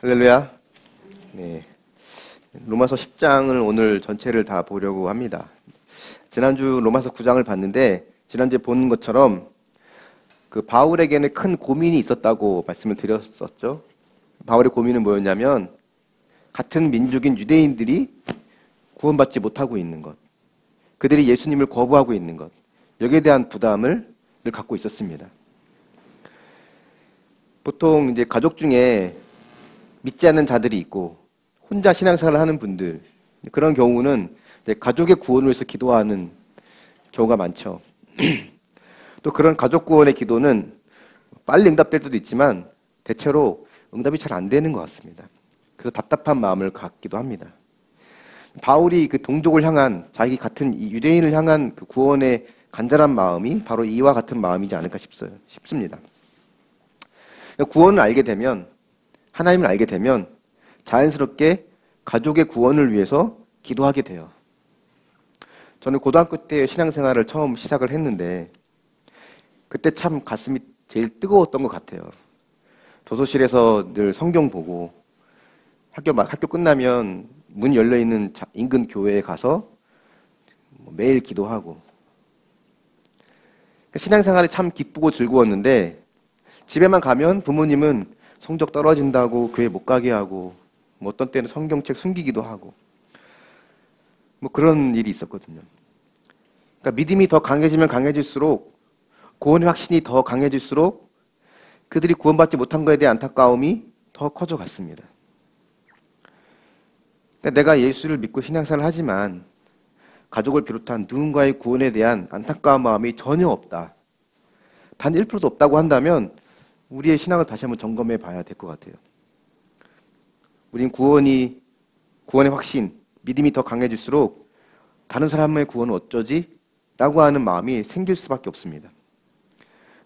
할렐루야. 네. 로마서 10장을 오늘 전체를 다 보려고 합니다. 지난주 로마서 9장을 봤는데, 지난주에 본 것처럼 그 바울에게는 큰 고민이 있었다고 말씀을 드렸었죠. 바울의 고민은 뭐였냐면, 같은 민족인 유대인들이 구원받지 못하고 있는 것, 그들이 예수님을 거부하고 있는 것, 여기에 대한 부담을 늘 갖고 있었습니다. 보통 이제 가족 중에 믿지 않는 자들이 있고 혼자 신앙생활을 하는 분들, 그런 경우는 가족의 구원을 위해서 기도하는 경우가 많죠. 또 그런 가족 구원의 기도는 빨리 응답될 때도 있지만 대체로 응답이 잘 안 되는 것 같습니다. 그래서 답답한 마음을 갖기도 합니다. 바울이 그 동족을 향한, 자기 같은 유대인을 향한 그 구원의 간절한 마음이 바로 이와 같은 마음이지 않을까 싶습니다. 구원을 알게 되면, 하나님을 알게 되면 자연스럽게 가족의 구원을 위해서 기도하게 돼요. 저는 고등학교 때 신앙생활을 처음 시작을 했는데 그때 참 가슴이 제일 뜨거웠던 것 같아요. 도서실에서 늘 성경 보고 학교 끝나면 문 열려있는 인근 교회에 가서 매일 기도하고, 신앙생활이 참 기쁘고 즐거웠는데 집에만 가면 부모님은 성적 떨어진다고 교회 못 가게 하고, 어떤 때는 성경책 숨기기도 하고, 그런 일이 있었거든요. 그러니까 믿음이 더 강해지면 강해질수록, 구원의 확신이 더 강해질수록 그들이 구원받지 못한 것에 대한 안타까움이 더 커져갔습니다. 그러니까 내가 예수를 믿고 신앙생활을 하지만 가족을 비롯한 누군가의 구원에 대한 안타까운 마음이 전혀 없다, 단 1%도 없다고 한다면 우리의 신앙을 다시 한번 점검해 봐야 될 것 같아요. 우린 구원의 확신, 믿음이 더 강해질수록 다른 사람의 구원은 어쩌지? 라고 하는 마음이 생길 수밖에 없습니다.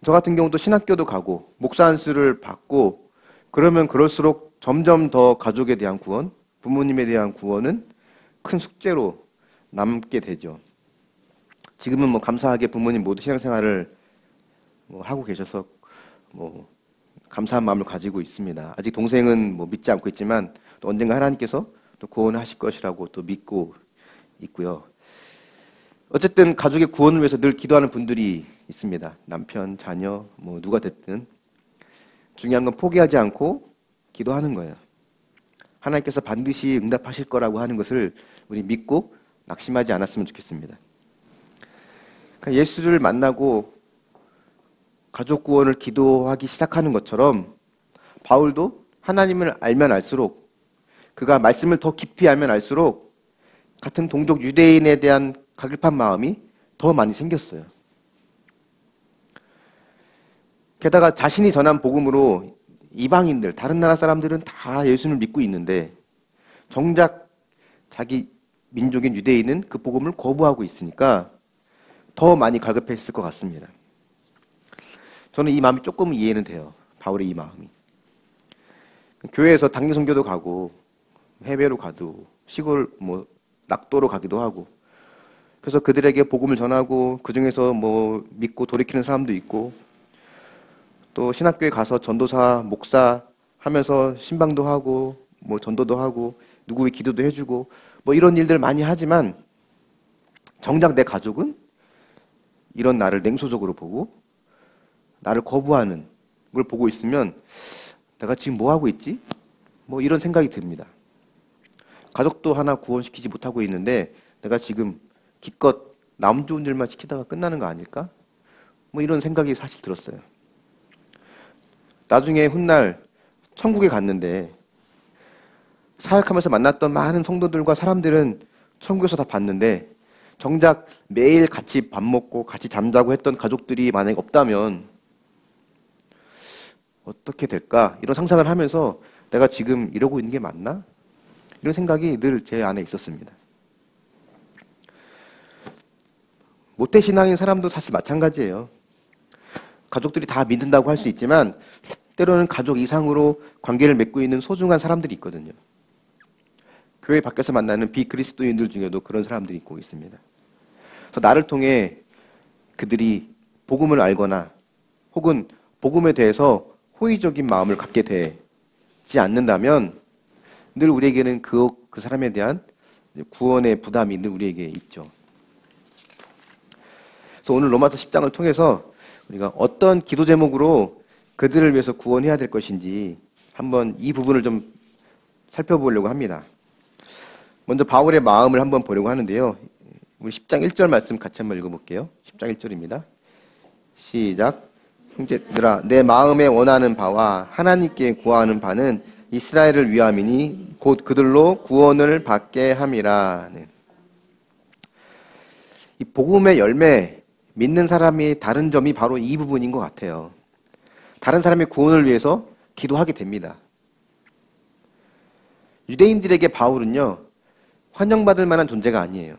저 같은 경우도 신학교도 가고 목사 안수를 받고 그러면 그럴수록 점점 더 가족에 대한 구원, 부모님에 대한 구원은 큰 숙제로 남게 되죠. 지금은 감사하게 부모님 모두 신앙생활을 하고 계셔서 감사한 마음을 가지고 있습니다. 아직 동생은 믿지 않고 있지만 또 언젠가 하나님께서 또 구원하실 것이라고 또 믿고 있고요. 어쨌든 가족의 구원을 위해서 늘 기도하는 분들이 있습니다. 남편, 자녀, 누가 됐든 중요한 건 포기하지 않고 기도하는 거예요. 하나님께서 반드시 응답하실 거라고 하는 것을 우리 믿고 낙심하지 않았으면 좋겠습니다. 그러니까 예수를 만나고 가족 구원을 기도하기 시작하는 것처럼 바울도 하나님을 알면 알수록, 그가 말씀을 더 깊이 알면 알수록 같은 동족 유대인에 대한 가급한 마음이 더 많이 생겼어요. 게다가 자신이 전한 복음으로 이방인들, 다른 나라 사람들은 다 예수를 믿고 있는데 정작 자기 민족인 유대인은 그 복음을 거부하고 있으니까 더 많이 갈급했을 것 같습니다. 저는 이 마음이 조금 이해는 돼요. 바울의 이 마음이. 교회에서 단기 선교도 가고 해외로 가도 시골 낙도로 가기도 하고, 그래서 그들에게 복음을 전하고 그 중에서 믿고 돌이키는 사람도 있고, 또 신학교에 가서 전도사, 목사 하면서 신방도 하고 전도도 하고 누구의 기도도 해주고 이런 일들 많이 하지만 정작 내 가족은 이런 나를 냉소적으로 보고 나를 거부하는 걸 보고 있으면 내가 지금 뭐 하고 있지? 이런 생각이 듭니다. 가족도 하나 구원시키지 못하고 있는데 내가 지금 기껏 남 좋은 일만 시키다가 끝나는 거 아닐까? 이런 생각이 사실 들었어요. 나중에 훗날 천국에 갔는데 사역하면서 만났던 많은 성도들과 사람들은 천국에서 다 봤는데 정작 매일 같이 밥 먹고 같이 잠자고 했던 가족들이 만약에 없다면 어떻게 될까? 이런 상상을 하면서 내가 지금 이러고 있는 게 맞나? 이런 생각이 늘 제 안에 있었습니다. 모태신앙인 사람도 사실 마찬가지예요. 가족들이 다 믿는다고 할 수 있지만 때로는 가족 이상으로 관계를 맺고 있는 소중한 사람들이 있거든요. 교회 밖에서 만나는 비그리스도인들 중에도 그런 사람들이 있고 있습니다. 그래서 나를 통해 그들이 복음을 알거나 혹은 복음에 대해서 호의적인 마음을 갖게 돼 믿지 않는다면 늘 우리에게는 그 사람에 대한 구원의 부담이 늘 우리에게 있죠. 그래서 오늘 로마서 10장을 통해서 우리가 어떤 기도 제목으로 그들을 위해서 구원해야 될 것인지 한번 이 부분을 좀 살펴보려고 합니다. 먼저 바울의 마음을 한번 보려고 하는데요. 우리 10장 1절 말씀 같이 한번 읽어볼게요. 10장 1절입니다. 시작. 형제들아, 내 마음에 원하는 바와 하나님께 구하는 바는 이스라엘을 위함이니 곧 그들로 구원을 받게 함이라. 네. 이 복음의 열매, 믿는 사람이 다른 점이 바로 이 부분인 것 같아요. 다른 사람의 구원을 위해서 기도하게 됩니다. 유대인들에게 바울은요, 환영받을 만한 존재가 아니에요.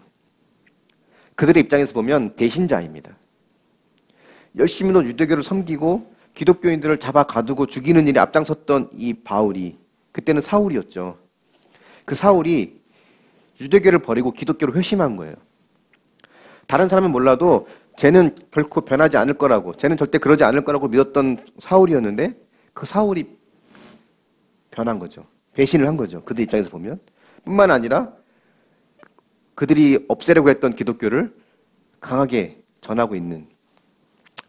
그들의 입장에서 보면 배신자입니다. 열심히도 유대교를 섬기고 기독교인들을 잡아 가두고 죽이는 일에 앞장섰던 이 바울이, 그때는 사울이었죠. 그 사울이 유대교를 버리고 기독교로 회심한 거예요. 다른 사람은 몰라도 쟤는 결코 변하지 않을 거라고, 쟤는 절대 그러지 않을 거라고 믿었던 사울이었는데 그 사울이 변한 거죠. 배신을 한 거죠. 그들 입장에서 보면. 뿐만 아니라 그들이 없애려고 했던 기독교를 강하게 전하고 있는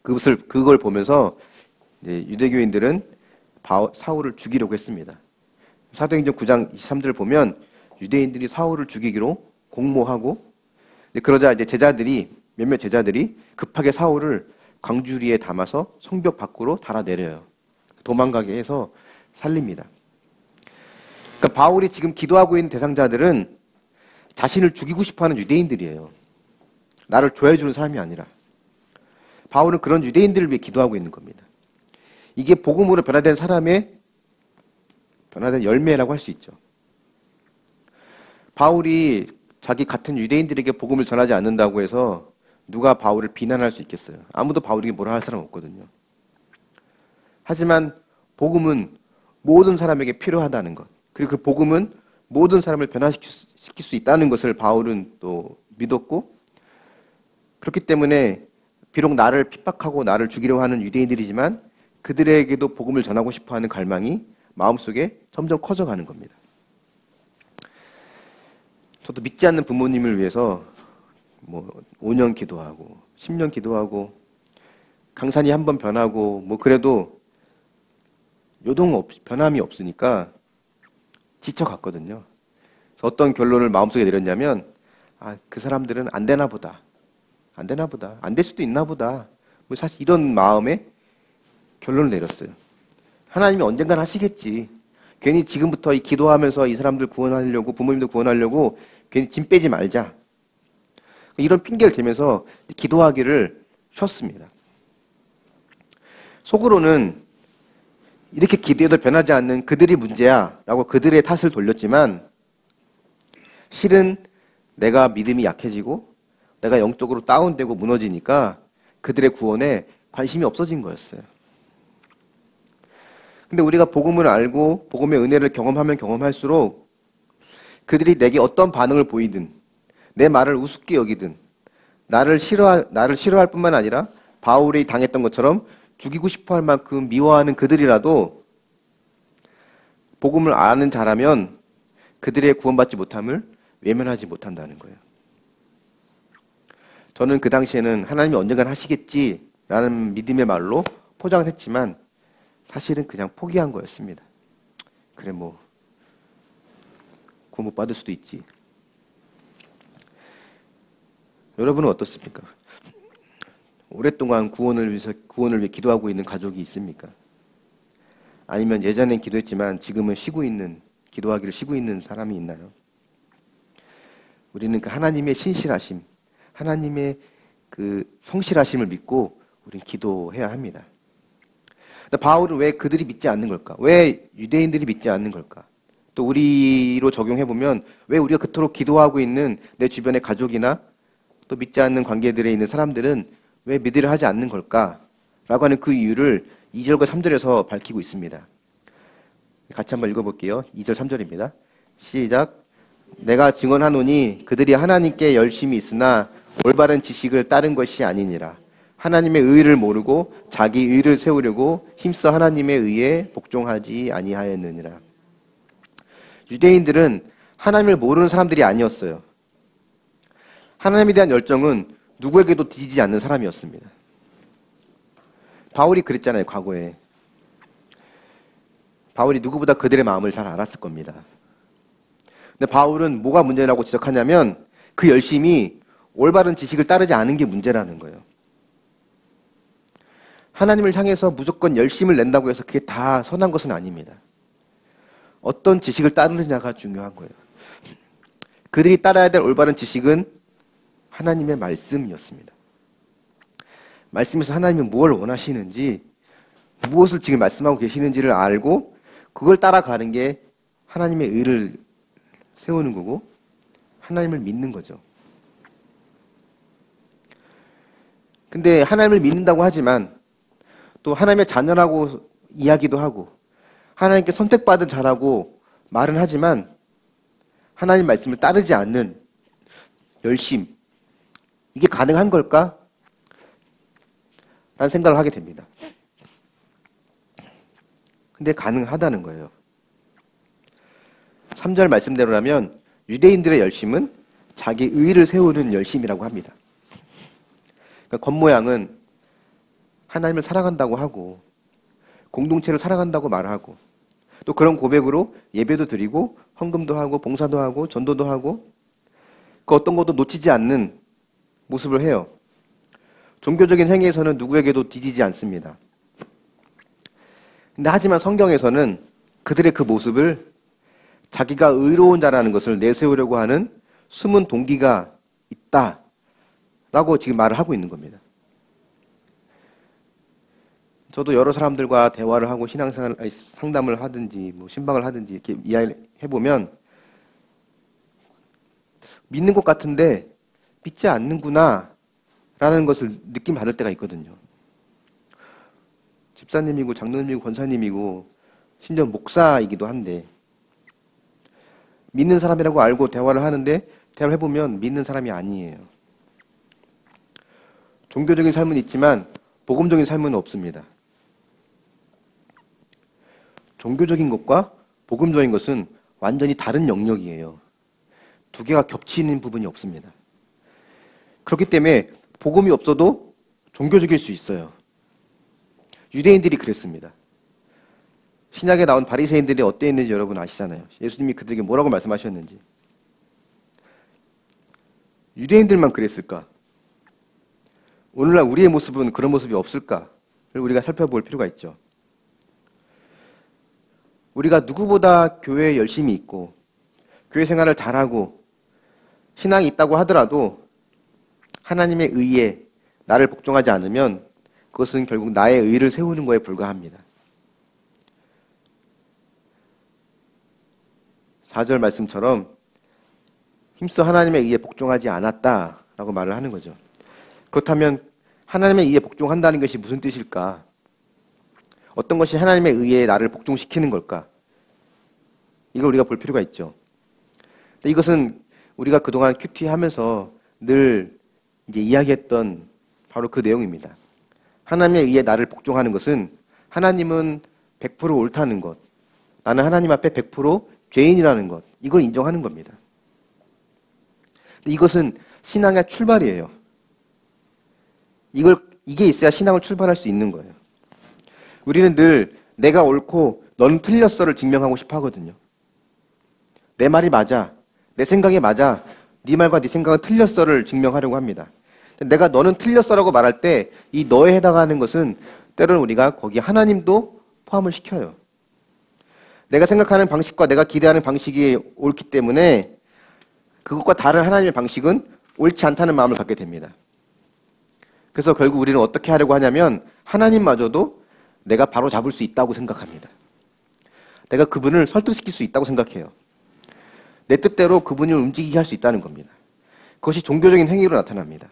그걸 보면서 유대교인들은 사울을 죽이려고 했습니다. 사도행전 9장 23절을 보면 유대인들이 사울을 죽이기로 공모하고, 그러자 이제 몇몇 제자들이 급하게 사울을 광주리에 담아서 성벽 밖으로 달아내려요. 도망가게 해서 살립니다. 그러니까 바울이 지금 기도하고 있는 대상자들은 자신을 죽이고 싶어하는 유대인들이에요. 나를 좋아해주는 사람이 아니라. 바울은 그런 유대인들을 위해 기도하고 있는 겁니다. 이게 복음으로 변화된 사람의 변화된 열매라고 할 수 있죠. 바울이 자기 같은 유대인들에게 복음을 전하지 않는다고 해서 누가 바울을 비난할 수 있겠어요? 아무도 바울에게 뭐라 할 사람 없거든요. 하지만 복음은 모든 사람에게 필요하다는 것, 그리고 그 복음은 모든 사람을 변화시킬 수 있다는 것을 바울은 또 믿었고, 그렇기 때문에 비록 나를 핍박하고 나를 죽이려고 하는 유대인들이지만 그들에게도 복음을 전하고 싶어하는 갈망이 마음속에 점점 커져가는 겁니다. 저도 믿지 않는 부모님을 위해서 5년 기도하고 10년 기도하고 강산이 한번 변하고 그래도 변함이 없으니까 지쳐갔거든요. 그래서 어떤 결론을 마음속에 내렸냐면, 그 사람들은 안 되나 보다. 안 될 수도 있나 보다. 사실 이런 마음에 결론을 내렸어요. 하나님이 언젠간 하시겠지. 괜히 지금부터 이 기도하면서 이 사람들 구원하려고, 부모님들 구원하려고 괜히 짐 빼지 말자. 이런 핑계를 대면서 기도하기를 쉬었습니다. 속으로는 이렇게 기도해도 변하지 않는 그들이 문제야 라고 그들의 탓을 돌렸지만, 실은 내가 믿음이 약해지고 내가 영적으로 다운되고 무너지니까 그들의 구원에 관심이 없어진 거였어요. 근데 우리가 복음을 알고 복음의 은혜를 경험하면 경험할수록 그들이 내게 어떤 반응을 보이든, 내 말을 우습게 여기든, 나를 싫어할 뿐만 아니라 바울이 당했던 것처럼 죽이고 싶어 할 만큼 미워하는 그들이라도 복음을 아는 자라면 그들의 구원받지 못함을 외면하지 못한다는 거예요. 저는 그 당시에는 하나님이 언젠간 하시겠지라는 믿음의 말로 포장을 했지만 사실은 그냥 포기한 거였습니다. 그래 구원 못 받을 수도 있지. 여러분은 어떻습니까? 오랫동안 구원을 위해 기도하고 있는 가족이 있습니까? 아니면 예전엔 기도했지만 지금은 기도하기를 쉬고 있는 사람이 있나요? 우리는 그 하나님의 신실하심, 하나님의 그 성실하심을 믿고 우리는 기도해야 합니다. 바울은 왜 그들이 믿지 않는 걸까? 왜 유대인들이 믿지 않는 걸까? 또 우리로 적용해보면 왜 우리가 그토록 기도하고 있는 내 주변의 가족이나 또 믿지 않는 관계들에 있는 사람들은 왜 믿으려 하지 않는 걸까? 라고 하는 그 이유를 2절과 3절에서 밝히고 있습니다. 같이 한번 읽어볼게요. 2절 3절입니다. 시작. 내가 증언하노니 그들이 하나님께 열심히 있으나 올바른 지식을 따른 것이 아니니라. 하나님의 의를 모르고 자기 의를 세우려고 힘써 하나님의 의에 복종하지 아니하였느니라. 유대인들은 하나님을 모르는 사람들이 아니었어요. 하나님에 대한 열정은 누구에게도 뒤지지 않는 사람이었습니다. 바울이 그랬잖아요, 과거에. 바울이 누구보다 그들의 마음을 잘 알았을 겁니다. 근데 바울은 뭐가 문제라고 지적하냐면 그 열심이 올바른 지식을 따르지 않은 게 문제라는 거예요. 하나님을 향해서 무조건 열심을 낸다고 해서 그게 다 선한 것은 아닙니다. 어떤 지식을 따르느냐가 중요한 거예요. 그들이 따라야 될 올바른 지식은 하나님의 말씀이었습니다. 말씀에서 하나님은 무엇을 원하시는지, 무엇을 지금 말씀하고 계시는지를 알고 그걸 따라가는 게 하나님의 의를 세우는 거고 하나님을 믿는 거죠. 근데 하나님을 믿는다고 하지만 또 하나님의 자녀라고 이야기도 하고 하나님께 선택받은 자라고 말은 하지만 하나님 말씀을 따르지 않는 열심, 이게 가능한 걸까? 라는 생각을 하게 됩니다. 근데 가능하다는 거예요. 3절 말씀대로라면 유대인들의 열심은 자기 의를 세우는 열심이라고 합니다. 그러니까 겉모양은 하나님을 사랑한다고 하고 공동체를 사랑한다고 말하고 또 그런 고백으로 예배도 드리고 헌금도 하고 봉사도 하고 전도도 하고 그 어떤 것도 놓치지 않는 모습을 해요. 종교적인 행위에서는 누구에게도 뒤지지 않습니다. 근데 하지만 성경에서는 그들의 그 모습을 자기가 의로운 자라는 것을 내세우려고 하는 숨은 동기가 있다라고 지금 말을 하고 있는 겁니다. 저도 여러 사람들과 대화를 하고 신앙생활 상담을 하든지 뭐 신방을 하든지 이렇게 이야기해보면 믿는 것 같은데 믿지 않는구나 라는 것을 느낌 받을 때가 있거든요. 집사님이고 장로님이고 권사님이고 심지어 목사이기도 한데 믿는 사람이라고 알고 대화를 하는데 대화를 해보면 믿는 사람이 아니에요. 종교적인 삶은 있지만 복음적인 삶은 없습니다. 종교적인 것과 복음적인 것은 완전히 다른 영역이에요. 두 개가 겹치는 부분이 없습니다. 그렇기 때문에 복음이 없어도 종교적일 수 있어요. 유대인들이 그랬습니다. 신약에 나온 바리새인들이 어땠는지 여러분 아시잖아요. 예수님이 그들에게 뭐라고 말씀하셨는지. 유대인들만 그랬을까? 오늘날 우리의 모습은 그런 모습이 없을까를 우리가 살펴볼 필요가 있죠. 우리가 누구보다 교회에 열심히 있고 교회 생활을 잘하고 신앙이 있다고 하더라도 하나님의 의에 나를 복종하지 않으면 그것은 결국 나의 의를 세우는 거에 불과합니다. 4절 말씀처럼 힘써 하나님의 의에 복종하지 않았다라고 말을 하는 거죠. 그렇다면 하나님의 의에 복종한다는 것이 무슨 뜻일까? 어떤 것이 하나님의 의에 나를 복종시키는 걸까? 이걸 우리가 볼 필요가 있죠. 근데 이것은 우리가 그동안 큐티하면서 늘 이제 이야기했던 바로 그 내용입니다. 하나님의 의에 나를 복종하는 것은 하나님은 100% 옳다는 것, 나는 하나님 앞에 100% 죄인이라는 것, 이걸 인정하는 겁니다. 근데 이것은 신앙의 출발이에요. 이게 있어야 신앙을 출발할 수 있는 거예요. 우리는 늘 내가 옳고 너는 틀렸어를 증명하고 싶어 하거든요. 내 말이 맞아, 내 생각이 맞아, 네 말과 네 생각은 틀렸어를 증명하려고 합니다. 내가 너는 틀렸어라고 말할 때 이 너에 해당하는 것은 때로는 우리가 거기 하나님도 포함을 시켜요. 내가 생각하는 방식과 내가 기대하는 방식이 옳기 때문에 그것과 다른 하나님의 방식은 옳지 않다는 마음을 갖게 됩니다. 그래서 결국 우리는 어떻게 하려고 하냐면 하나님마저도 내가 바로 잡을 수 있다고 생각합니다. 내가 그분을 설득시킬 수 있다고 생각해요. 내 뜻대로 그분을 움직이게 할 수 있다는 겁니다. 그것이 종교적인 행위로 나타납니다.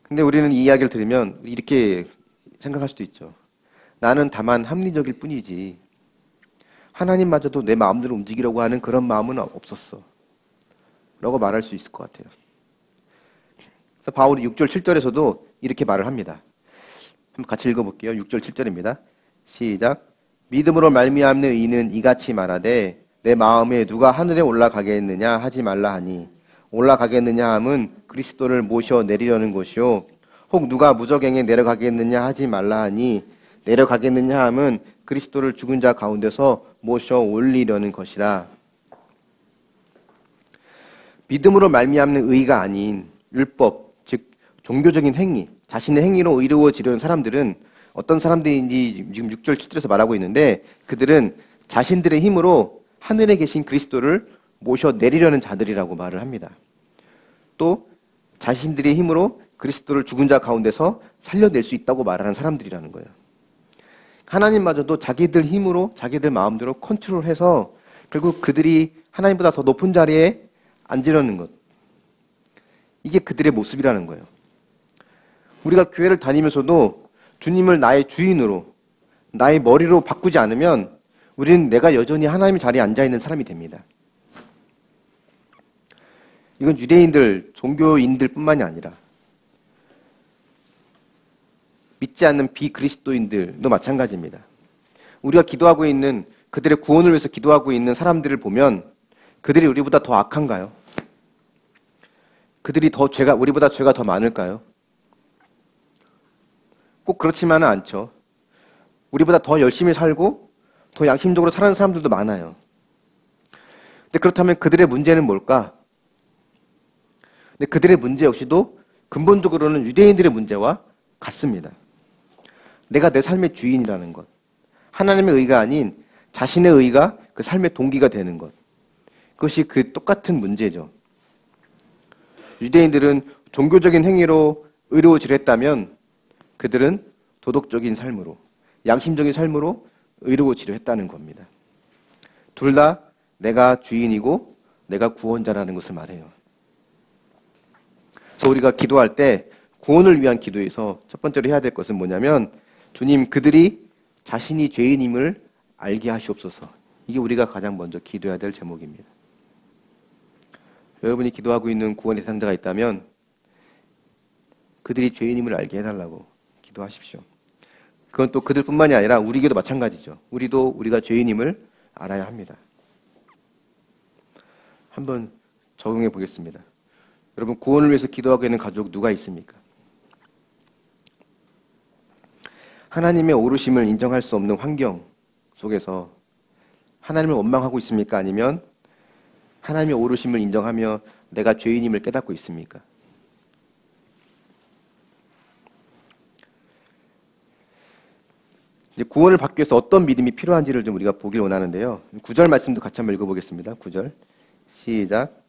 근데 우리는 이 이야기를 들으면 이렇게 생각할 수도 있죠. 나는 다만 합리적일 뿐이지 하나님마저도 내 마음대로 움직이려고 하는 그런 마음은 없었어 라고 말할 수 있을 것 같아요. 그래서 바울이 6절 7절에서도 이렇게 말을 합니다. 한번 같이 읽어볼게요. 6절 7절입니다. 시작. 믿음으로 말미암는 의인은 이같이 말하되 내 마음에 누가 하늘에 올라가겠느냐 하지 말라 하니 올라가겠느냐 함은 그리스도를 모셔 내리려는 것이요 혹 누가 무저갱에 내려가겠느냐 하지 말라 하니 내려가겠느냐 함은 그리스도를 죽은 자 가운데서 모셔 올리려는 것이라. 믿음으로 말미암는 의가 아닌 율법, 즉 종교적인 행위, 자신의 행위로 의로워지려는 사람들은 어떤 사람들인지 지금 6절 7절에서 말하고 있는데, 그들은 자신들의 힘으로 하늘에 계신 그리스도를 모셔 내리려는 자들이라고 말을 합니다. 또 자신들의 힘으로 그리스도를 죽은 자 가운데서 살려낼 수 있다고 말하는 사람들이라는 거예요. 하나님마저도 자기들 힘으로 자기들 마음대로 컨트롤해서 결국 그들이 하나님보다 더 높은 자리에 앉으려는 것, 이게 그들의 모습이라는 거예요. 우리가 교회를 다니면서도 주님을 나의 주인으로, 나의 머리로 바꾸지 않으면 우리는 내가 여전히 하나님의 자리에 앉아있는 사람이 됩니다. 이건 유대인들, 종교인들 뿐만이 아니라 믿지 않는 비그리스도인들도 마찬가지입니다. 우리가 기도하고 있는, 그들의 구원을 위해서 기도하고 있는 사람들을 보면 그들이 우리보다 더 악한가요? 그들이 우리보다 죄가 더 많을까요? 꼭 그렇지만은 않죠. 우리보다 더 열심히 살고 더 양심적으로 사는 사람들도 많아요. 근데 그렇다면 그들의 문제는 뭘까? 근데 그들의 문제 역시도 근본적으로는 유대인들의 문제와 같습니다. 내가 내 삶의 주인이라는 것, 하나님의 의가 아닌 자신의 의가 그 삶의 동기가 되는 것, 그것이 그 똑같은 문제죠. 유대인들은 종교적인 행위로 의로워지려 했다면 그들은 도덕적인 삶으로, 양심적인 삶으로 의로워지려 했다는 겁니다. 둘 다 내가 주인이고 내가 구원자라는 것을 말해요. 그래서 우리가 기도할 때 구원을 위한 기도에서 첫 번째로 해야 될 것은 뭐냐면, 주님, 그들이 자신이 죄인임을 알게 하시옵소서. 이게 우리가 가장 먼저 기도해야 될 제목입니다. 여러분이 기도하고 있는 구원 대상자가 있다면 그들이 죄인임을 알게 해달라고 기도하십시오. 그건 또 그들뿐만이 아니라 우리에게도 마찬가지죠. 우리가 죄인임을 알아야 합니다. 한번 적용해 보겠습니다. 여러분, 구원을 위해서 기도하고 있는 가족 누가 있습니까? 하나님의 오르심을 인정할 수 없는 환경 속에서 하나님을 원망하고 있습니까? 아니면 하나님의 오르심을 인정하며 내가 죄인임을 깨닫고 있습니까? 이제 구원을 받기 위해서 어떤 믿음이 필요한지를 좀 우리가 보길 원하는데요. 9절 말씀도 같이 한번 읽어보겠습니다. 9절 시작.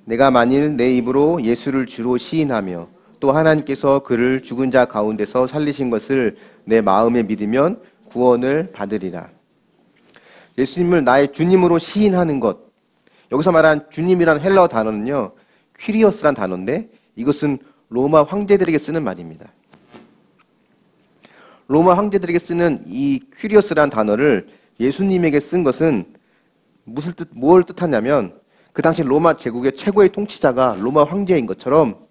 내가 만일 내 입으로 예수를 주로 시인하며 또 하나님께서 그를 죽은 자 가운데서 살리신 것을 내 마음에 믿으면 구원을 받으리라. 예수님을 나의 주님으로 시인하는 것, 여기서 말한 주님이란 헬라어 단어는요, 퀴리어스란 단어인데 이것은 로마 황제들에게 쓰는 말입니다. 로마 황제들에게 쓰는 이 퀴리어스란 단어를 예수님에게 쓴 것은 뭘 뜻하냐면, 그 당시 로마 제국의 최고의 통치자가 로마 황제인 것처럼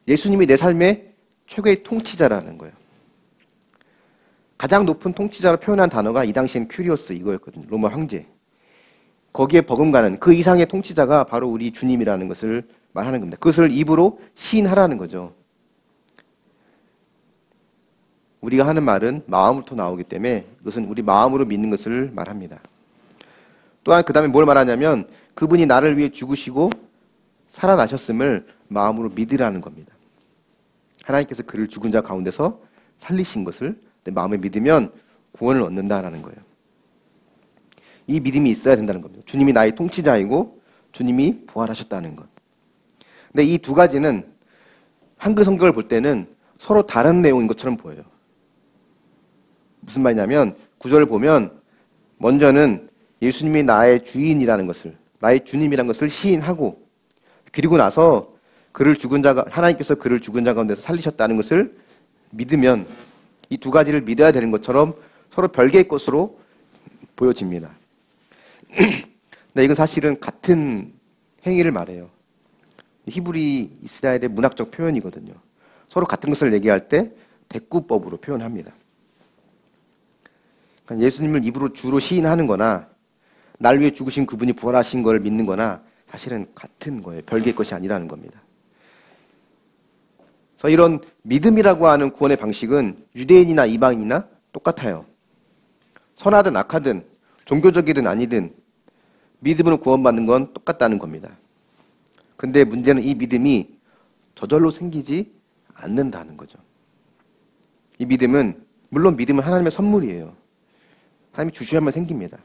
예수님이 내 삶의 최고의 통치자라는 거예요. 가장 높은 통치자로 표현한 단어가 이 당시엔 퀴리오스 이거였거든요. 로마 황제. 거기에 버금가는 그 이상의 통치자가 바로 우리 주님이라는 것을 말하는 겁니다. 그것을 입으로 시인하라는 거죠. 우리가 하는 말은 마음으로부터 나오기 때문에 그것은 우리 마음으로 믿는 것을 말합니다. 또한 그 다음에 뭘 말하냐면, 그분이 나를 위해 죽으시고 살아나셨음을 마음으로 믿으라는 겁니다. 하나님께서 그를 죽은 자 가운데서 살리신 것을 내 마음에 믿으면 구원을 얻는다라는 거예요. 이 믿음이 있어야 된다는 겁니다. 주님이 나의 통치자이고 주님이 부활하셨다는 것. 근데 이 두 가지는 한글 성경을 볼 때는 서로 다른 내용인 것처럼 보여요. 무슨 말이냐면, 9절을 보면 먼저는 예수님이 나의 주인이라는 것을, 나의 주님이라는 것을 시인하고, 그리고 나서 하나님께서 그를 죽은 자 가운데서 살리셨다는 것을 믿으면, 이 두 가지를 믿어야 되는 것처럼 서로 별개의 것으로 보여집니다. 근데 이건 사실은 같은 행위를 말해요. 히브리 이스라엘의 문학적 표현이거든요. 서로 같은 것을 얘기할 때 대꾸법으로 표현합니다. 예수님을 입으로 주로 시인하는 거나 날 위해 죽으신 그분이 부활하신 걸 믿는 거나 사실은 같은 거예요. 별개의 것이 아니라는 겁니다. 그래서 이런 믿음이라고 하는 구원의 방식은 유대인이나 이방인이나 똑같아요. 선하든 악하든 종교적이든 아니든 믿음으로 구원받는 건 똑같다는 겁니다. 근데 문제는 이 믿음이 저절로 생기지 않는다는 거죠. 이 믿음은, 물론 믿음은 하나님의 선물이에요. 하나님이 주셔야만 생깁니다.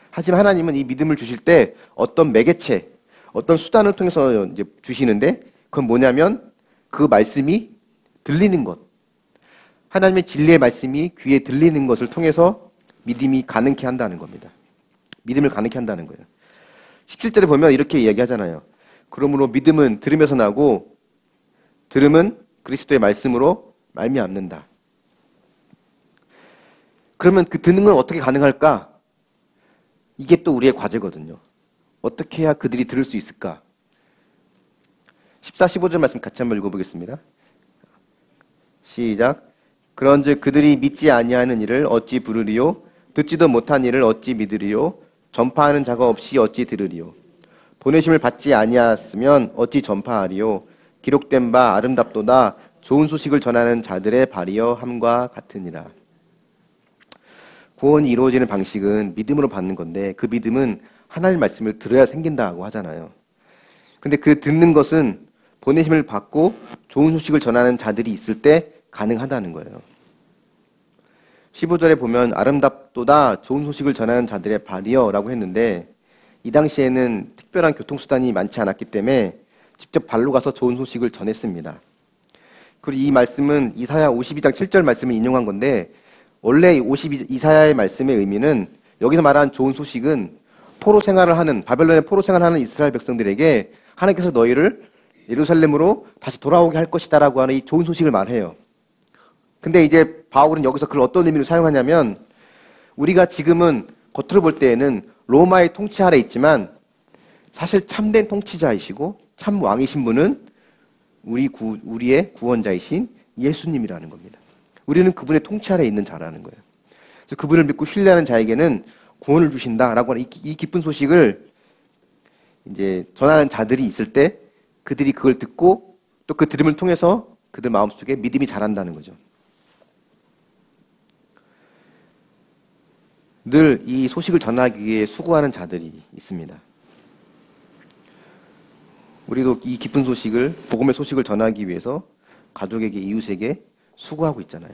하지만 하나님은 이 믿음을 주실 때 어떤 매개체, 어떤 수단을 통해서 이제 주시는데, 그건 뭐냐면 그 말씀이 들리는 것. 하나님의 진리의 말씀이 귀에 들리는 것을 통해서 믿음이 가능케 한다는 겁니다. 믿음을 가능케 한다는 거예요. 17절에 보면 이렇게 이야기하잖아요. 그러므로 믿음은 들음에서 나고 들음은 그리스도의 말씀으로 말미암는다. 그러면 그 듣는 건 어떻게 가능할까? 이게 또 우리의 과제거든요. 어떻게 해야 그들이 들을 수 있을까? 14, 15절 말씀 같이 한번 읽어보겠습니다. 시작. 그런즉 그들이 믿지 아니하는 일을 어찌 부르리요? 듣지도 못한 일을 어찌 믿으리요? 전파하는 자가 없이 어찌 들으리요? 보내심을 받지 아니하였으면 어찌 전파하리요? 기록된 바 아름답도다 좋은 소식을 전하는 자들의 발이여 함과 같으니라. 구원이 이루어지는 방식은 믿음으로 받는 건데 그 믿음은 하나님의 말씀을 들어야 생긴다고 하잖아요. 근데 그 듣는 것은 보내심을 받고 좋은 소식을 전하는 자들이 있을 때 가능하다는 거예요. 15절에 보면 아름답도다 좋은 소식을 전하는 자들의 발이여 라고 했는데 이 당시에는 특별한 교통수단이 많지 않았기 때문에 직접 발로 가서 좋은 소식을 전했습니다. 그리고 이 말씀은 이사야 52장 7절 말씀을 인용한 건데 원래 이사야의 말씀의 의미는 여기서 말하는 좋은 소식은 포로 생활을 하는 바벨론의 포로 생활을 하는 이스라엘 백성들에게 하나님께서 너희를 예루살렘으로 다시 돌아오게 할 것이다 라고 하는 이 좋은 소식을 말해요. 근데 이제 바울은 여기서 그걸 어떤 의미로 사용하냐면 우리가 지금은 겉으로 볼 때에는 로마의 통치 아래 있지만 사실 참된 통치자이시고 참 왕이신 분은 우리의 구원자이신 예수님이라는 겁니다. 우리는 그분의 통치 아래 있는 자라는 거예요. 그래서 그분을 믿고 신뢰하는 자에게는 구원을 주신다라고 하는 이 기쁜 소식을 이제 전하는 자들이 있을 때 그들이 그걸 듣고 또 그 들음을 통해서 그들 마음속에 믿음이 자란다는 거죠. 늘 이 소식을 전하기 위해 수고하는 자들이 있습니다. 우리도 이 기쁜 소식을, 복음의 소식을 전하기 위해서 가족에게, 이웃에게 수고하고 있잖아요.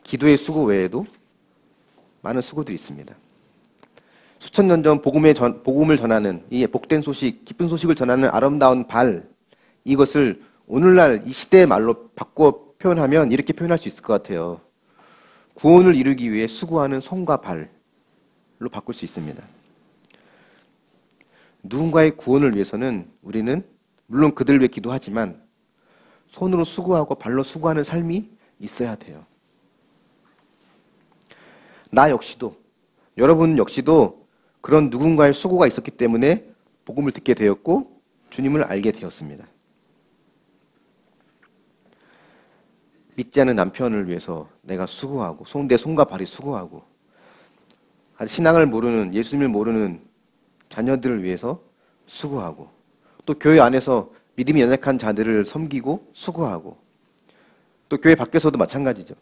기도의 수고 외에도 많은 수고들이 있습니다. 수천 년 전 복음을 전하는 이 복된 소식, 기쁜 소식을 전하는 아름다운 발, 이것을 오늘날 이 시대의 말로 바꿔 표현하면 이렇게 표현할 수 있을 것 같아요. 구원을 이루기 위해 수고하는 손과 발로 바꿀 수 있습니다. 누군가의 구원을 위해서는 우리는 물론 그들을 위해 기도하지만 손으로 수고하고 발로 수고하는 삶이 있어야 돼요. 나 역시도, 여러분 역시도 그런 누군가의 수고가 있었기 때문에 복음을 듣게 되었고 주님을 알게 되었습니다. 믿지 않는 남편을 위해서 내가 수고하고 내 손과 발이 수고하고 아직 신앙을 모르는, 예수님을 모르는 자녀들을 위해서 수고하고 또 교회 안에서 믿음이 연약한 자들을 섬기고 수고하고 또 교회 밖에서도 마찬가지죠.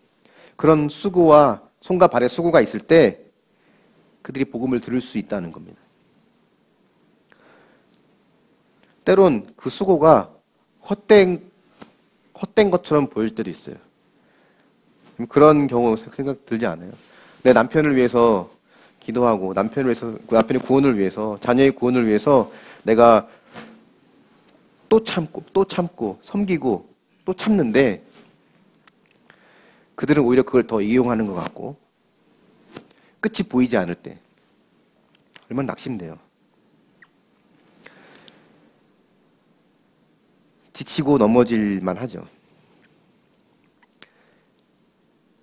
그런 수고와 손과 발의 수고가 있을 때 그들이 복음을 들을 수 있다는 겁니다. 때론 그 수고가 헛된 것처럼 보일 때도 있어요. 그런 경우 생각 들지 않아요? 내 남편을 위해서 기도하고 남편의 구원을 위해서, 자녀의 구원을 위해서 내가 또 참고 섬기고 또 참는데 그들은 오히려 그걸 더 이용하는 것 같고 끝이 보이지 않을 때 얼마나 낙심돼요. 지치고 넘어질만 하죠.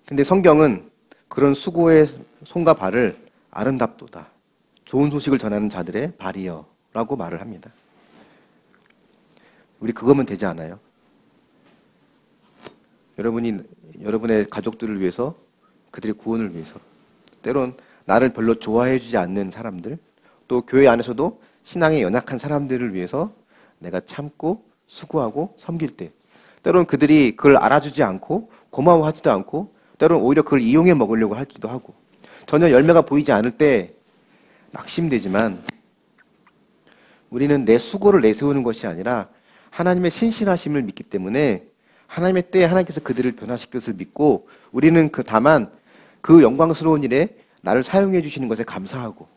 근데 성경은 그런 수고의 손과 발을 아름답도다, 좋은 소식을 전하는 자들의 발이여 라고 말을 합니다. 우리 그거면 되지 않아요? 여러분의 가족들을 위해서, 그들의 구원을 위해서, 때론 나를 별로 좋아해 주지 않는 사람들, 또 교회 안에서도 신앙에 연약한 사람들을 위해서 내가 참고 수고하고 섬길 때, 때론 그들이 그걸 알아주지 않고 고마워하지도 않고 때론 오히려 그걸 이용해 먹으려고 하기도 하고, 전혀 열매가 보이지 않을 때 낙심되지만, 우리는 내 수고를 내세우는 것이 아니라 하나님의 신실하심을 믿기 때문에 하나님의 때에 하나님께서 그들을 변화시킬 것을 믿고, 우리는 다만 그 영광스러운 일에 나를 사용해 주시는 것에 감사하고,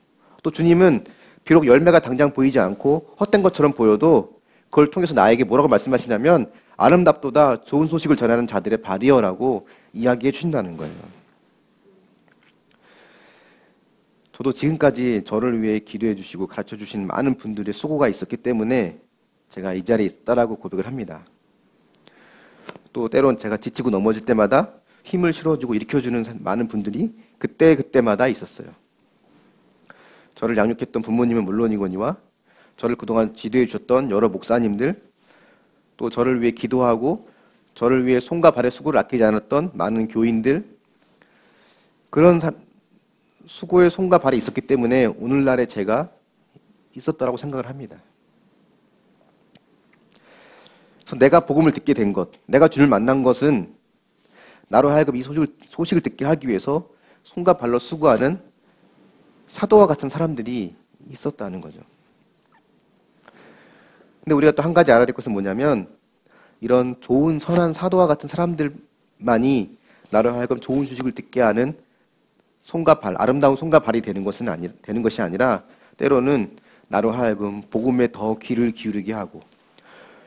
또 주님은 비록 열매가 당장 보이지 않고 헛된 것처럼 보여도 그걸 통해서 나에게 뭐라고 말씀하시냐면 아름답도다 좋은 소식을 전하는 자들의 발이여라고 이야기해 주신다는 거예요. 저도 지금까지 저를 위해 기도해 주시고 가르쳐 주신 많은 분들의 수고가 있었기 때문에 제가 이 자리에 있었다라고 고백을 합니다. 또 때론 제가 지치고 넘어질 때마다 힘을 실어주고 일으켜주는 많은 분들이 그때마다 있었어요. 저를 양육했던 부모님은 물론이거니와 저를 그동안 지도해 주셨던 여러 목사님들, 또 저를 위해 기도하고 저를 위해 손과 발의 수고를 아끼지 않았던 많은 교인들, 그런 수고의 손과 발이 있었기 때문에 오늘날의 제가 있었다라고 생각을 합니다. 그래서 내가 복음을 듣게 된 것, 내가 주를 만난 것은 나로 하여금 이 소식을 듣게 하기 위해서 손과 발로 수고하는 사도와 같은 사람들이 있었다는 거죠. 근데 우리가 또 한 가지 알아야 될 것은 뭐냐면, 이런 좋은 선한 사도와 같은 사람들만이 나로 하여금 좋은 소식을 듣게 하는 손과 발, 아름다운 손과 발이 되는 것이 아니라 때로는 나로 하여금 복음에 더 귀를 기울이게 하고,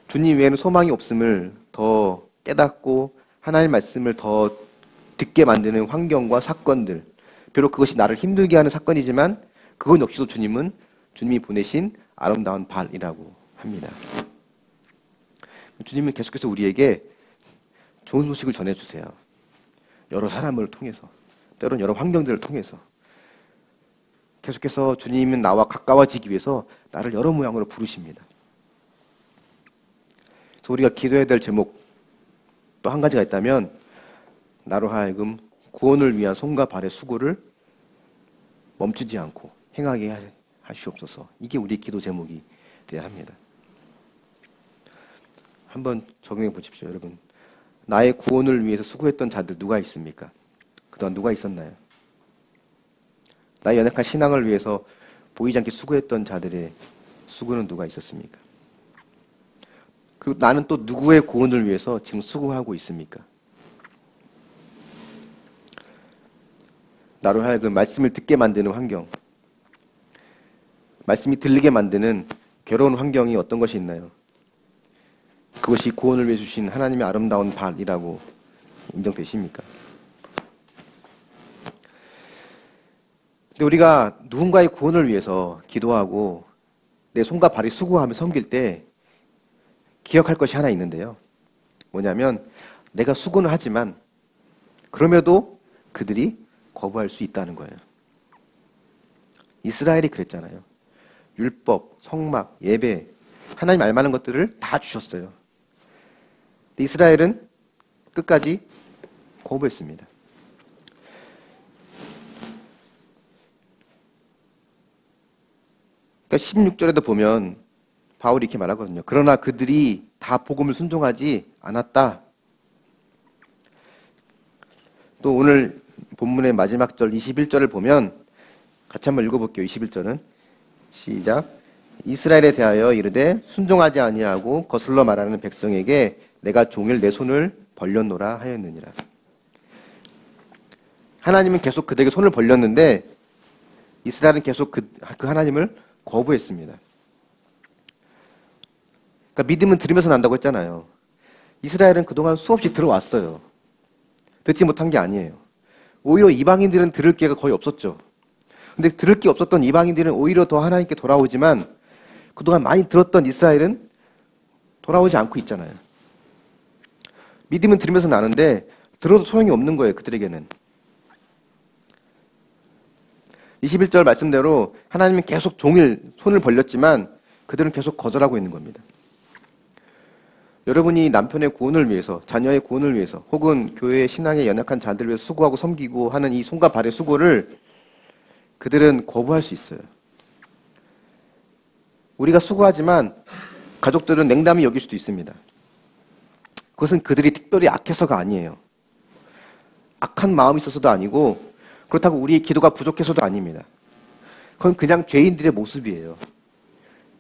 주님 외에는 소망이 없음을 더 깨닫고 하나님의 말씀을 더 듣게 만드는 환경과 사건들, 비록 그것이 나를 힘들게 하는 사건이지만 그것 역시도 주님이 보내신 아름다운 발이라고 합니다. 주님은 계속해서 우리에게 좋은 소식을 전해주세요. 여러 사람을 통해서, 때로는 여러 환경들을 통해서 계속해서 주님은 나와 가까워지기 위해서 나를 여러 모양으로 부르십니다. 그래서 우리가 기도해야 될 제목 또 한 가지가 있다면, 나로 하여금 구원을 위한 손과 발의 수고를 멈추지 않고 행하게 하시옵소서. 이게 우리 기도 제목이 되어야 합니다. 한번 적용해 보십시오, 여러분. 나의 구원을 위해서 수고했던 자들 누가 있습니까? 그동안 누가 있었나요? 나의 연약한 신앙을 위해서 보이지 않게 수고했던 자들의 수고는 누가 있었습니까? 그리고 나는 또 누구의 구원을 위해서 지금 수고하고 있습니까? 나로 하여금 말씀을 듣게 만드는 환경, 말씀이 들리게 만드는 괴로운 환경이 어떤 것이 있나요? 그것이 구원을 위해 주신 하나님의 아름다운 발이라고 인정되십니까? 근데 우리가 누군가의 구원을 위해서 기도하고 내 손과 발이 수고하며 섬길 때 기억할 것이 하나 있는데요. 뭐냐면, 내가 수고는 하지만 그럼에도 그들이 거부할 수 있다는 거예요. 이스라엘이 그랬잖아요. 율법, 성막, 예배, 하나님 알만한 것들을 다 주셨어요. 근데 이스라엘은 끝까지 거부했습니다. 그러니까 16절에도 보면 바울이 이렇게 말하거든요. 그러나 그들이 다 복음을 순종하지 않았다. 또 오늘 본문의 마지막 절 21절을 보면 같이 한번 읽어볼게요. 21절은 시작. 이스라엘에 대하여 이르되 순종하지 아니하고 거슬러 말하는 백성에게 내가 종일 내 손을 벌렸노라 하였느니라. 하나님은 계속 그들에게 손을 벌렸는데 이스라엘은 계속 그 하나님을 거부했습니다. 그러니까 믿음은 들으면서 난다고 했잖아요. 이스라엘은 그동안 수없이 들어왔어요. 듣지 못한 게 아니에요. 오히려 이방인들은 들을 기회가 거의 없었죠. 근데 들을 게 없었던 이방인들은 오히려 더 하나님께 돌아오지만 그동안 많이 들었던 이스라엘은 돌아오지 않고 있잖아요. 믿음은 들으면서 나는데 들어도 소용이 없는 거예요, 그들에게는. 21절 말씀대로 하나님은 계속 종일 손을 벌렸지만 그들은 계속 거절하고 있는 겁니다. 여러분이 남편의 구원을 위해서, 자녀의 구원을 위해서, 혹은 교회의 신앙에 연약한 자들을 위해서 수고하고 섬기고 하는 이 손과 발의 수고를 그들은 거부할 수 있어요. 우리가 수고하지만 가족들은 냉담히 여길 수도 있습니다. 그것은 그들이 특별히 악해서가 아니에요. 악한 마음이 있어서도 아니고, 그렇다고 우리의 기도가 부족해서도 아닙니다. 그건 그냥 죄인들의 모습이에요.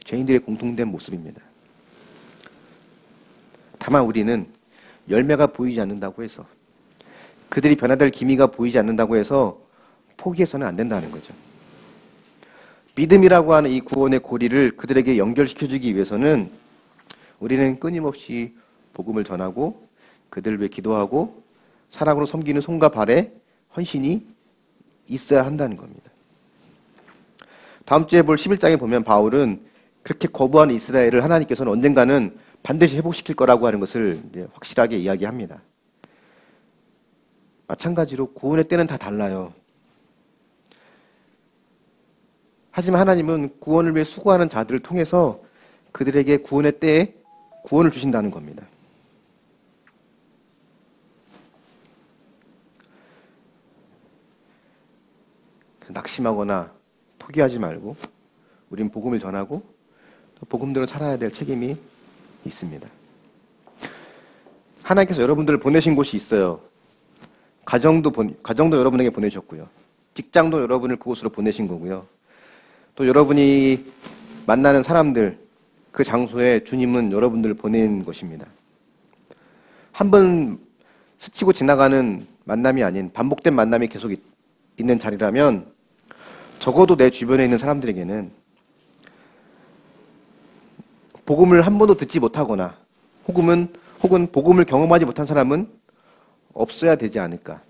죄인들의 공통된 모습입니다. 다만 우리는 열매가 보이지 않는다고 해서, 그들이 변화될 기미가 보이지 않는다고 해서 포기해서는 안 된다는 거죠. 믿음이라고 하는 이 구원의 고리를 그들에게 연결시켜주기 위해서는 우리는 끊임없이 복음을 전하고 그들을 위해 기도하고 사랑으로 섬기는 손과 발에 헌신이 있어야 한다는 겁니다. 다음 주에 볼 11장에 보면 바울은 그렇게 거부하는 이스라엘을 하나님께서는 언젠가는 반드시 회복시킬 거라고 하는 것을 확실하게 이야기합니다. 마찬가지로 구원의 때는 다 달라요. 하지만 하나님은 구원을 위해 수고하는 자들을 통해서 그들에게 구원의 때에 구원을 주신다는 겁니다. 낙심하거나 포기하지 말고 우린 복음을 전하고 또 복음대로 살아야 될 책임이 있습니다. 하나님께서 여러분들을 보내신 곳이 있어요. 가정도 여러분에게 보내셨고요. 직장도 여러분을 그곳으로 보내신 거고요. 또 여러분이 만나는 사람들, 그 장소에 주님은 여러분들을 보낸 것입니다. 한 번 스치고 지나가는 만남이 아닌 반복된 만남이 계속 있는 자리라면 적어도 내 주변에 있는 사람들에게는 복음을 한 번도 듣지 못하거나 혹은 복음을 경험하지 못한 사람은 없어야 되지 않을까.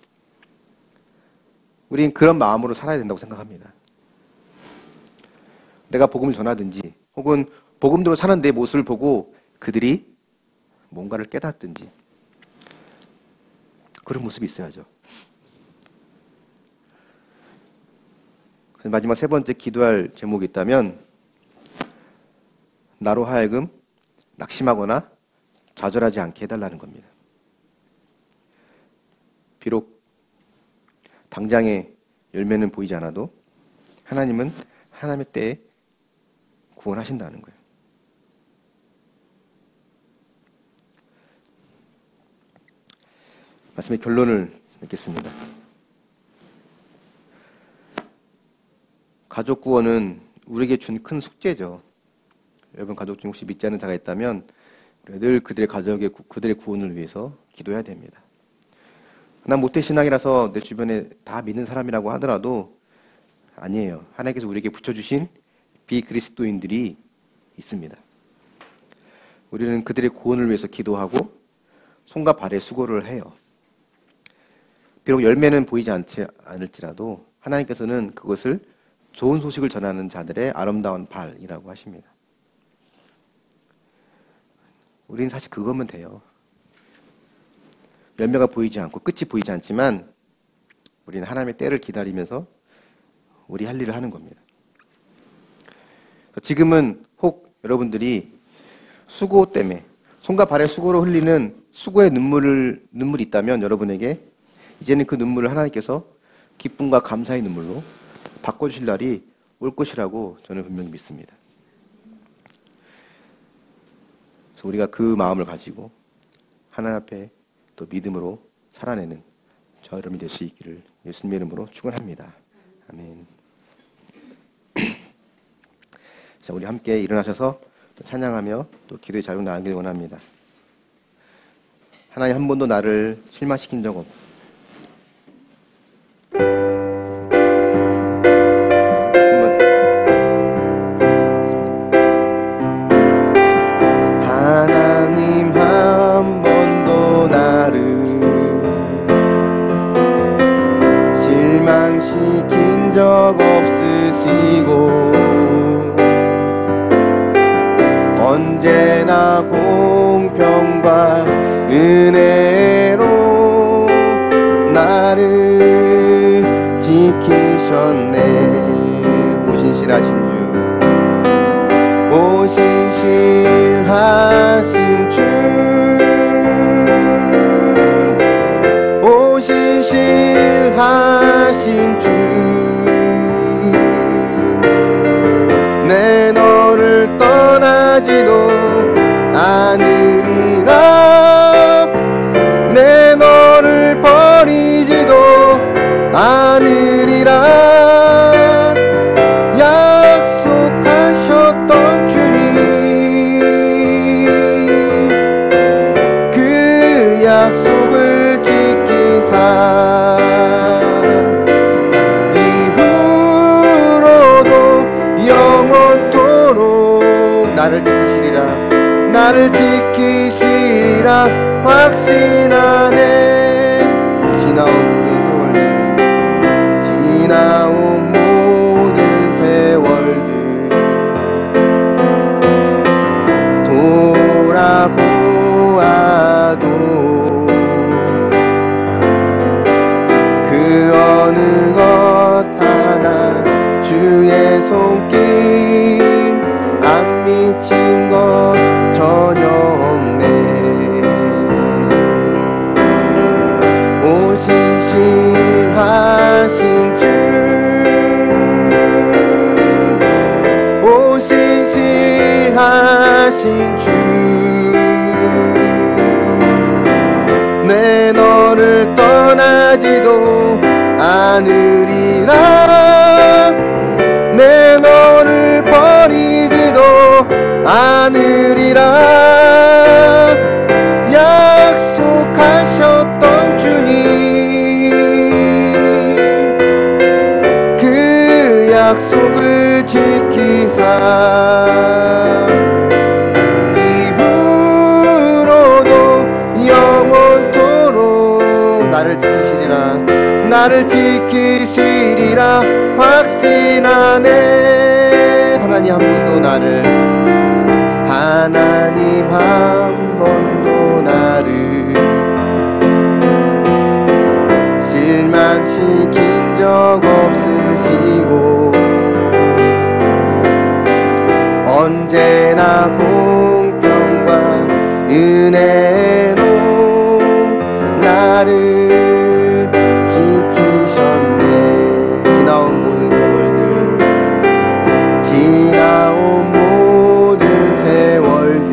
우린 그런 마음으로 살아야 된다고 생각합니다. 내가 복음을 전하든지 혹은 복음대로 사는 내 모습을 보고 그들이 뭔가를 깨닫든지 그런 모습이 있어야죠. 마지막 세 번째 기도할 제목이 있다면 나로 하여금 낙심하거나 좌절하지 않게 해달라는 겁니다. 비록 당장의 열매는 보이지 않아도 하나님은 하나님의 때에 구원하신다는 거예요. 말씀의 결론을 맺겠습니다. 가족 구원은 우리에게 준 큰 숙제죠. 여러분 가족 중 혹시 믿지 않는 자가 있다면 늘 그들의 가족의 그들의 구원을 위해서 기도해야 됩니다. 난 모태신앙이라서 내 주변에 다 믿는 사람이라고 하더라도 아니에요. 하나님께서 우리에게 붙여주신 비그리스도인들이 있습니다. 우리는 그들의 구원을 위해서 기도하고 손과 발에 수고를 해요. 비록 열매는 보이지 않을지라도 하나님께서는 그것을 좋은 소식을 전하는 자들의 아름다운 발이라고 하십니다. 우리는 사실 그것만 돼요. 열매가 보이지 않고 끝이 보이지 않지만 우리는 하나님의 때를 기다리면서 우리 할 일을 하는 겁니다. 지금은 혹 여러분들이 수고 때문에 손과 발의 수고로 흘리는 수고의 눈물이 있다면 여러분에게 이제는 그 눈물을 하나님께서 기쁨과 감사의 눈물로 바꿔주실 날이 올 것이라고 저는 분명히 믿습니다. 그래서 우리가 그 마음을 가지고 하나님 앞에 또 믿음으로 살아내는 저 여러분이 될 수 있기를 예수님의 이름으로 축원합니다. 아멘. 자, 우리 함께 일어나셔서 또 찬양하며 또 기도의 자리로 나가기를 원합니다. 하나님 한 번도 나를 실망시킨 적 없고 하나님 한 번도 나를 실망시킨 적 없으시고 언제나 공평과 은혜로 나를 지키셨네. 오신실하신 주 오신실하신 주 신실하신 주, 내 너를 떠나지도 않으리라. 내 너를 버리지도 않으리라. 약속하셨던 주님, 그 약속을 지키사 이후로도 영원토록 나를 지키시리라. 나를 지키시리라 확신하네. 지나온 모든 세월들, 지나온 모든 세월들 돌아보아도 그 어느 것 하나 주의 손길 안 미친 것 전혀 없네. 오 신실하신 주, 오 신실하신 주, 내 너를 떠나지도 않으리라. 내 너를 버리지도 않으리라. 약속하셨던 주님, 그 약속을 지키사 이후로도 영원토록 나를 지키시리라. 나를 지키시리라 확신하네. 하나님 한 번도 나를, 하나님 한 번도 나를 실망시킨 적 없으시고 언제나 공평과 은혜로 나를 지키셨네. 지나온 모든 세월들, 지나온 모든 세월들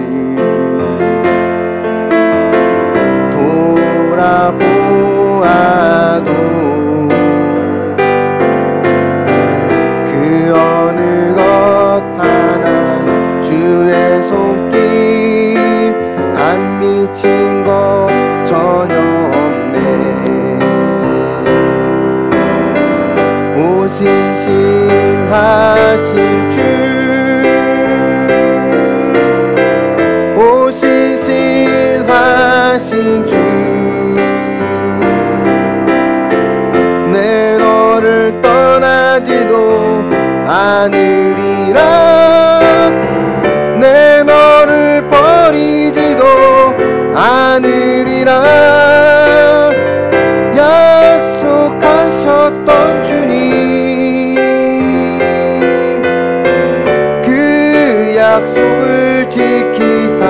돌아보아도 그 어느 것 하나 주의 손길 안 미친 것 전혀 없네. 오 신실하신 주, 오 신실하신 주, 내 너를 떠나지도 않으리라. 내 너를 버리지도 않으리라. 약속하셨던 주님, 그 약속을 지키사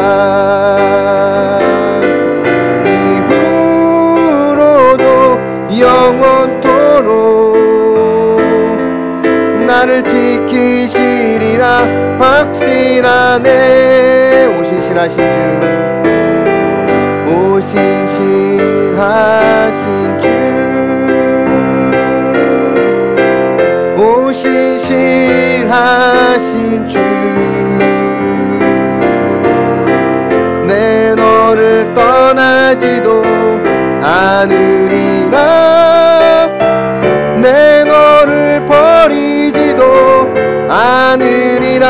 이후로도 영원토록 나를 지키시리라 확신하네. 오 신실하신 주, 오 신실하신 주, 오 신실하신 주, 내 너를 떠나지도 않으리라. 내 너를 버리지도 않으리라.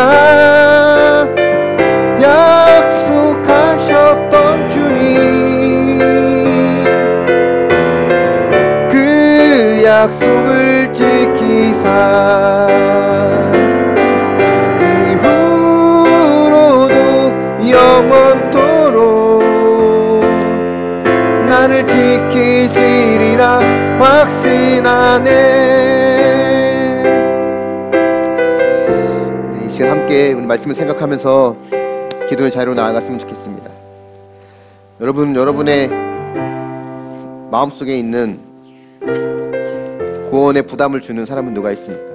약속하셨던 주님, 그 약속을 지키사 이후로도 영원토록 나를 지키시리라 확신하네. 이 시간 함께 우리 말씀을 생각하면서 기도의 자리로 나아갔으면 좋겠습니다. 여러분의 마음속에 있는 구원의 부담을 주는 사람은 누가 있습니까?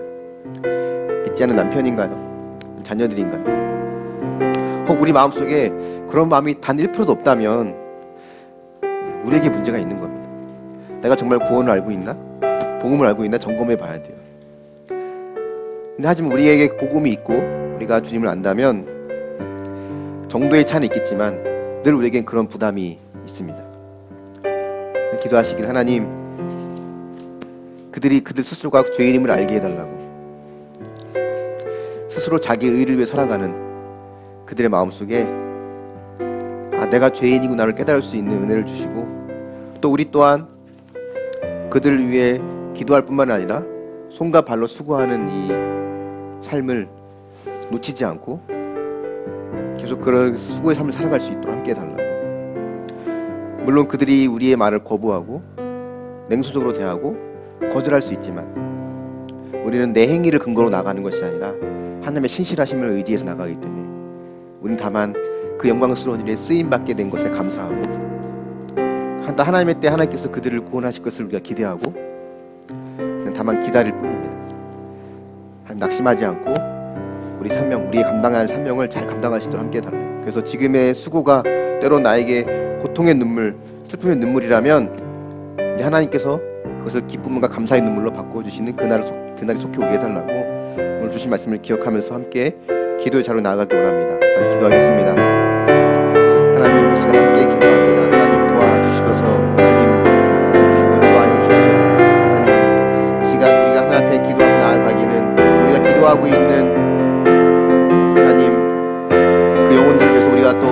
믿지 않는 남편인가요? 자녀들인가요? 혹 우리 마음속에 그런 마음이 단 1%도 없다면 우리에게 문제가 있는 겁니다. 내가 정말 구원을 알고 있나? 복음을 알고 있나? 점검해 봐야 돼요. 근데 하지만 우리에게 복음이 있고 우리가 주님을 안다면 정도의 차는 있겠지만 늘 우리에겐 그런 부담이 있습니다. 기도하시길, 하나님, 그들 스스로가 죄인임을 알게 해달라고, 스스로 자기의 의를 위해 살아가는 그들의 마음속에 내가 죄인이구나를 깨달을 수 있는 은혜를 주시고, 또 우리 또한 그들을 위해 기도할 뿐만 아니라 손과 발로 수고하는 이 삶을 놓치지 않고 계속 그런 수고의 삶을 살아갈 수 있도록 함께 해달라고. 물론 그들이 우리의 말을 거부하고 냉소적으로 대하고 거절할 수 있지만 우리는 내 행위를 근거로 나가는 것이 아니라 하나님의 신실하심을 의지해서 나가기 때문에 우리는 다만 그 영광스러운 일에 쓰임받게 된 것에 감사하고, 하나님의 때 하나님께서 그들을 구원하실 것을 우리가 기대하고 그냥 다만 기다릴 뿐입니다. 낙심하지 않고 우리 사명, 우리의 감당할 사명을 잘 감당하시도록 함께 해달라요. 그래서 지금의 수고가 때론 나에게 고통의 눈물, 슬픔의 눈물이라면 이제 하나님께서 그것을 기쁨과 감사의 눈물로 바꿔주시는 그날이 속히 오게 해달라고 오늘 주신 말씀을 기억하면서 함께 기도의 자리로 나아가기 원합니다. 같이 기도하겠습니다. 하나님, 이 시간 함께 기도합니다. 하나님 도와주시고서, 하나님 도와주시고 인도하여 주셔서, 하나님 이 시간 우리가 하나님 앞에 기도하고 나아가기는 우리가 기도하고 있는 하나님 그 영혼들을 위해서 우리가 또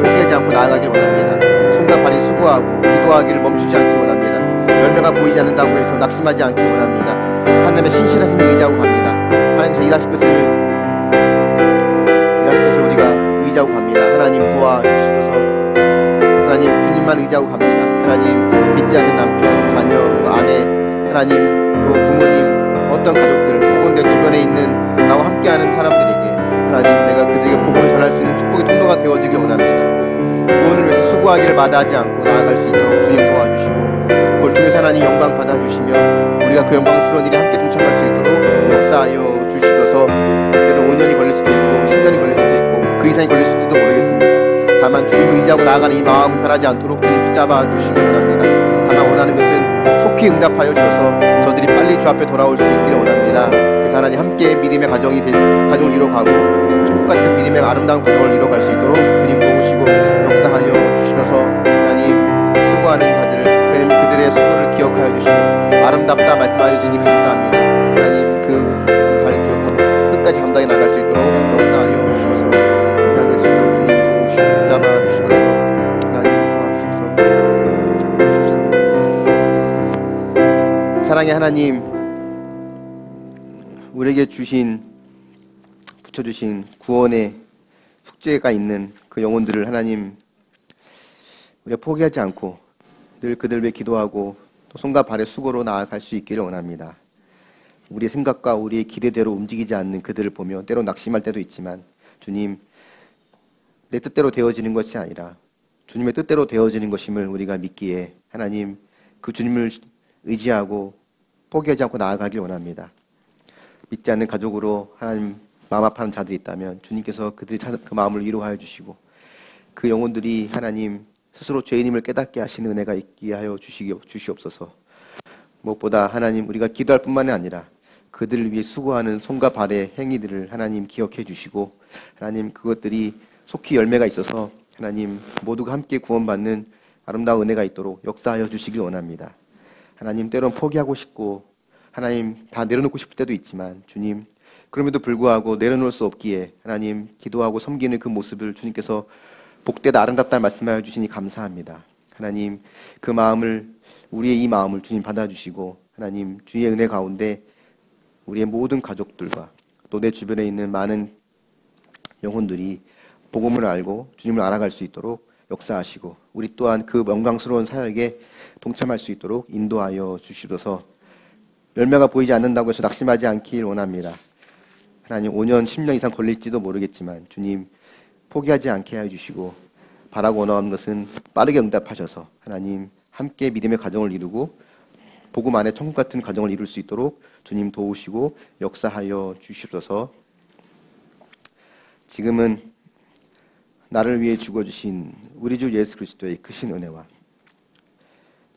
포기하지 않고 나아가길 원합니다. 손과 발이 수고하고 기도하기를 멈추지 않기 원합니다. 열매가 보이지 않는다고 해서 낙심하지 않기 원합니다. 하나님의 신실하심에 의지하고 갑니다. 하나님께서 일하실 것을 우리가 의지하고 갑니다. 하나님 도와주시고서, 하나님 주님만 의지하고 갑니다. 하나님 믿지 않는 남편, 자녀, 아내, 하나님 또 부모님, 어떤 가족들 혹은 내 주변에 있는 나와 함께하는 사람들에게 하나님 내가 그들에게 복음을 전할 수 있는 축복의 통로가 되어지길 원합니다. 구원을 위해서 수고하기를 마다하지 않고 나아갈 수 있도록 주님 도와주시고, 그걸 통해서 하나님 영광 받아주시며 우리가 그 영광스러운 일에 함께 동참할 수 있도록 역사하여 주시고서, 때로 5년이 걸릴 수도 있고 10년이 걸릴 수도 있고 그 이상이 걸릴 수도 모르겠습니다. 다만 주님을 의지하고 나아가는 이 마음을 변하지 않도록 주님 붙잡아 주시기 원합니다. 다만 원하는 것은 속히 응답하여 주셔서 저들이 빨리 주 앞에 돌아올 수 있기를 원합니다. 그래서 하나님 함께 믿음의 가정을 이뤄가고 천국 같은 믿음의 아름다운 가정을 이뤄갈 수 있도록 주님 도우시고 역사하여 주시면서, 하나님 수고하는 자들을, 그들의 수고를 기억하여 주시고 아름답다 말씀하여 주시니 감사합니다. 하나님 그 잘 기억하고 끝까지 감당해 나갈 수 있도록 역사하여 주셔서, 하나님 주님 도우시고 붙잡아 주시면서 하나님 도와주셔서 사랑의 하나님, 우리에게 붙여주신 구원의 숙제가 있는 그 영혼들을 하나님 우리가 포기하지 않고 늘 그들 위해 기도하고 또 손과 발의 수고로 나아갈 수 있기를 원합니다. 우리의 생각과 우리의 기대대로 움직이지 않는 그들을 보며 때로 낙심할 때도 있지만, 주님, 내 뜻대로 되어지는 것이 아니라 주님의 뜻대로 되어지는 것임을 우리가 믿기에 하나님 그 주님을 의지하고 포기하지 않고 나아가길 원합니다. 믿지 않는 가족으로 하나님 마음 아파하는 자들이 있다면 주님께서 그 마음을 위로하여 주시고 그 영혼들이 하나님 스스로 죄인임을 깨닫게 하시는 은혜가 있게 하여 주시옵소서. 무엇보다 하나님 우리가 기도할 뿐만이 아니라 그들을 위해 수고하는 손과 발의 행위들을 하나님 기억해 주시고, 하나님 그것들이 속히 열매가 있어서 하나님 모두가 함께 구원받는 아름다운 은혜가 있도록 역사하여 주시기 원합니다. 하나님 때론 포기하고 싶고 하나님 다 내려놓고 싶을 때도 있지만, 주님 그럼에도 불구하고 내려놓을 수 없기에 하나님 기도하고 섬기는 그 모습을 주님께서 복되다 아름답다 말씀하여 주시니 감사합니다. 하나님 그 마음을, 우리의 이 마음을 주님 받아주시고 하나님 주의 은혜 가운데 우리의 모든 가족들과 또 내 주변에 있는 많은 영혼들이 복음을 알고 주님을 알아갈 수 있도록 역사하시고 우리 또한 그 영광스러운 사역에 동참할 수 있도록 인도하여 주시옵소서. 열매가 보이지 않는다고 해서 낙심하지 않길 원합니다. 하나님 5년, 10년 이상 걸릴지도 모르겠지만 주님 포기하지 않게 해주시고 바라고 원하는 것은 빠르게 응답하셔서 하나님 함께 믿음의 가정을 이루고 복음 안에 천국 같은 가정을 이룰 수 있도록 주님 도우시고 역사하여 주시옵소서. 지금은 나를 위해 죽어주신 우리 주 예수 그리스도의 크신 은혜와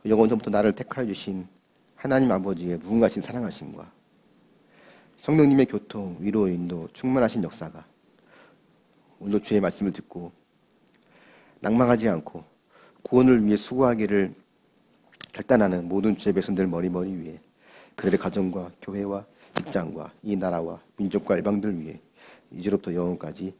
영원전부터 나를 택하여 주신 하나님 아버지의 무궁하신 사랑하심과 성령님의 교통, 위로, 인도, 충만하신 역사가 오늘 주의 말씀을 듣고 낭망하지 않고 구원을 위해 수고하기를 결단하는 모든 주의 백성들 머리머리 위에 그들의 가정과 교회와 직장과 이 나라와 민족과 일방들 위해 이제로부터 영원까지